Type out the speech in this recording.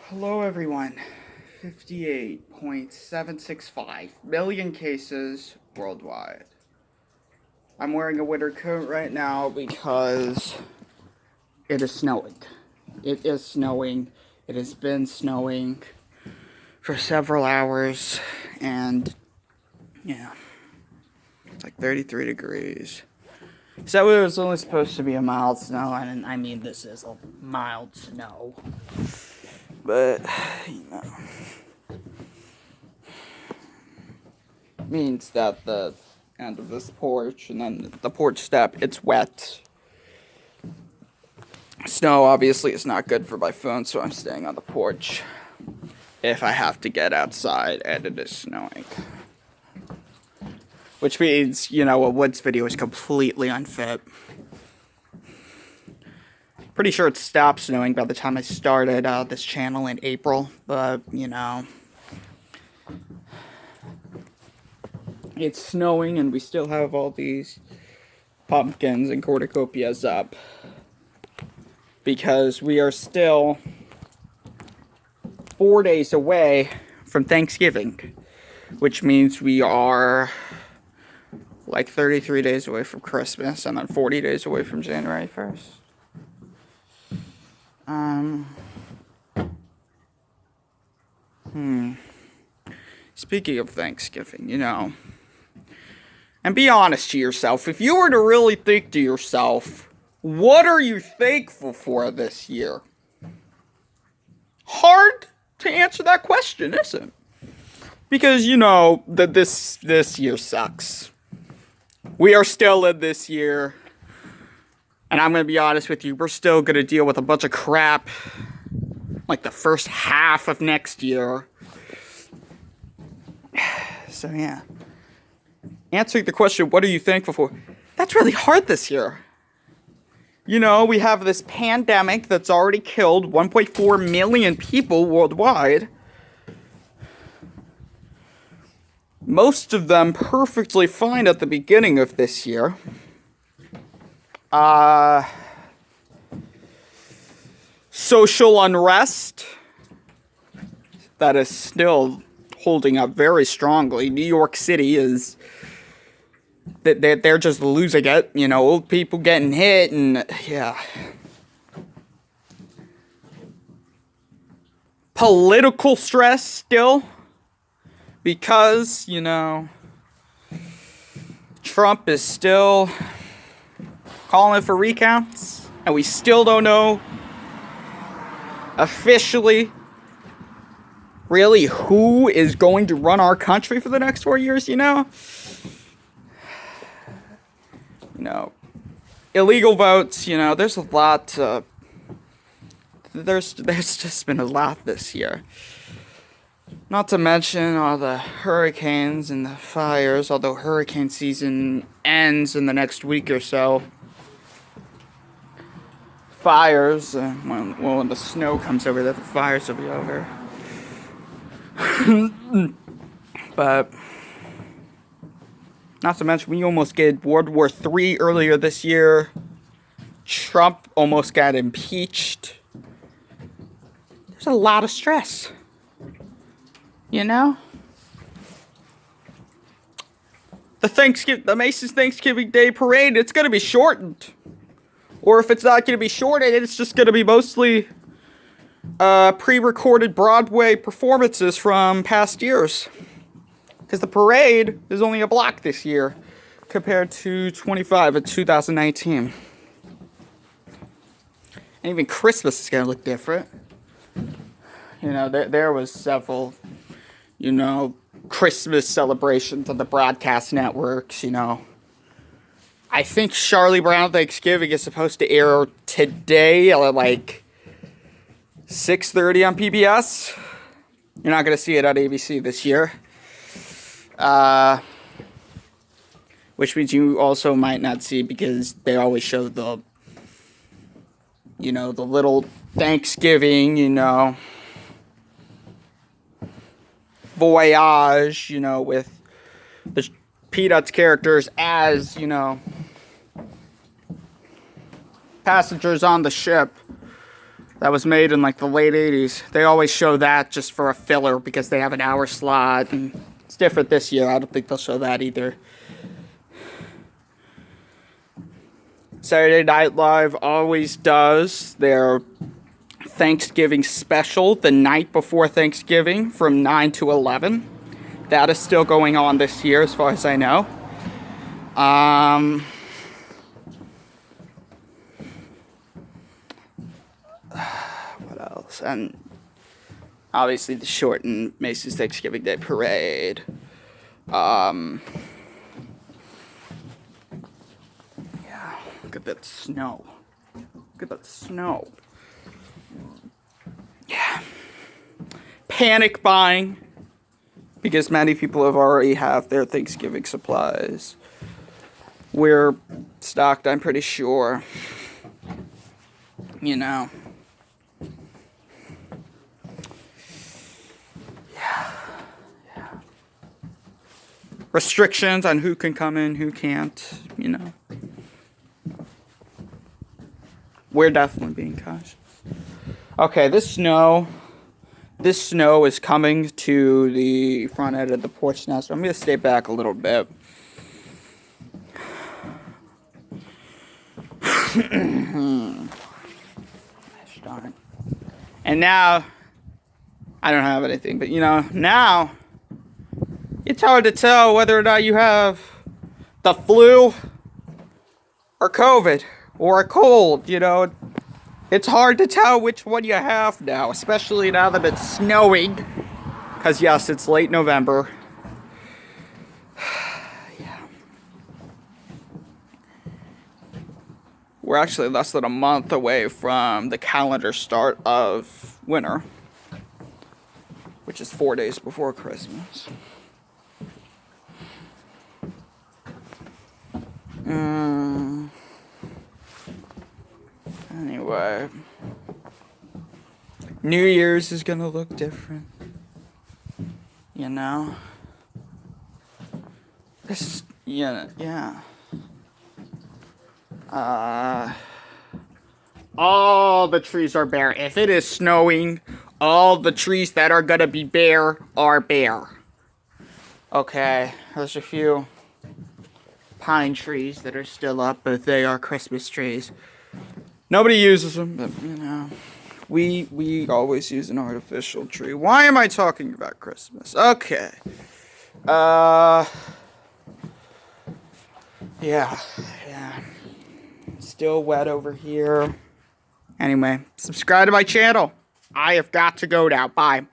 Hello everyone. 58.765 million cases worldwide. I'm wearing a winter coat right now because it is snowing. It is snowing. It has been snowing for several hours and yeah, it's like 33 degrees. So it was only supposed to be a mild snow, and I mean this is a mild snow. But, means that the end of this porch and then the porch step, it's wet. Snow obviously is not good for my phone, so I'm staying on the porch if I have to get outside and it is snowing. Which means, a woods video is completely unfit. Pretty sure it stopped snowing by the time I started this channel in April, but, it's snowing and we still have all these pumpkins and cornucopias up because we are still 4 days away from Thanksgiving, which means we are like 33 days away from Christmas and then 40 days away from January 1st. Speaking of Thanksgiving, and be honest to yourself, if you were to really think to yourself, what are you thankful for this year? Hard to answer that question, isn't it? Because, that this year sucks. We are still in this year, and I'm going to be honest with you, we're still going to deal with a bunch of crap like the first half of next year. So, yeah. Answering the question, what are you thankful for? That's really hard this year. We have this pandemic that's already killed 1.4 million people worldwide. Most of them perfectly fine at the beginning of this year. Social unrest that is still holding up very strongly. New York City is... They're just losing it, old people getting hit, and yeah. Political stress still, because, Trump is still calling for recounts, and we still don't know officially really who is going to run our country for the next 4 years, illegal votes, there's a lot, there's just been a lot this year. Not to mention all the hurricanes and the fires, although hurricane season ends in the next week or so. Fires, when the snow comes over, the fires will be over. But... not to mention, we almost get World War III earlier this year. Trump almost got impeached. There's a lot of stress. The Macy's Thanksgiving Day Parade, it's going to be shortened. Or if it's not going to be shortened, it's just going to be mostly pre-recorded Broadway performances from past years. Because the parade is only a block this year compared to 25 in 2019. And even Christmas is going to look different. There was several, Christmas celebrations on the broadcast networks, I think Charlie Brown Thanksgiving is supposed to air today at like 6:30 on PBS. You're not going to see it on ABC this year. Which means you also might not see, because they always show the little Thanksgiving, voyage, with the Peanuts characters as, passengers on the ship. that was made in like the late 80s. They always show that just for a filler because they have an hour slot. And it's different this year. I don't think they'll show that either. Saturday Night Live always does their Thanksgiving special the night before Thanksgiving from 9 to 11. That is still going on this year as far as I know. What else? And obviously the shortened Macy's Thanksgiving Day Parade. Yeah, look at that snow. Look at that snow. Yeah. Panic buying. Because many people have already have their Thanksgiving supplies. We're stocked, I'm pretty sure. You know. Yeah. Restrictions on who can come in, who can't, you know. We're definitely being cautious. Okay, this snow is coming to the front end of the porch now, so I'm going to stay back a little bit. Darn. And now, I don't have anything, but you know, now, it's hard to tell whether or not you have the flu or COVID or a cold, you know. It's hard to tell which one you have now, especially now that it's snowing. Because, yes, it's late November. Yeah. We're actually less than a month away from the calendar start of winter, which is 4 days before Christmas. Anyway, New Year's is gonna look different, you know. This is, yeah. All the trees are bare. If it is snowing, all the trees that are gonna be bare are bare. Okay, there's a few pine trees that are still up, but they are Christmas trees. Nobody uses them, but, you know, we always use an artificial tree. Why am I talking about Christmas? Okay. Yeah. Still wet over here. Anyway, subscribe to my channel. I have got to go now. Bye.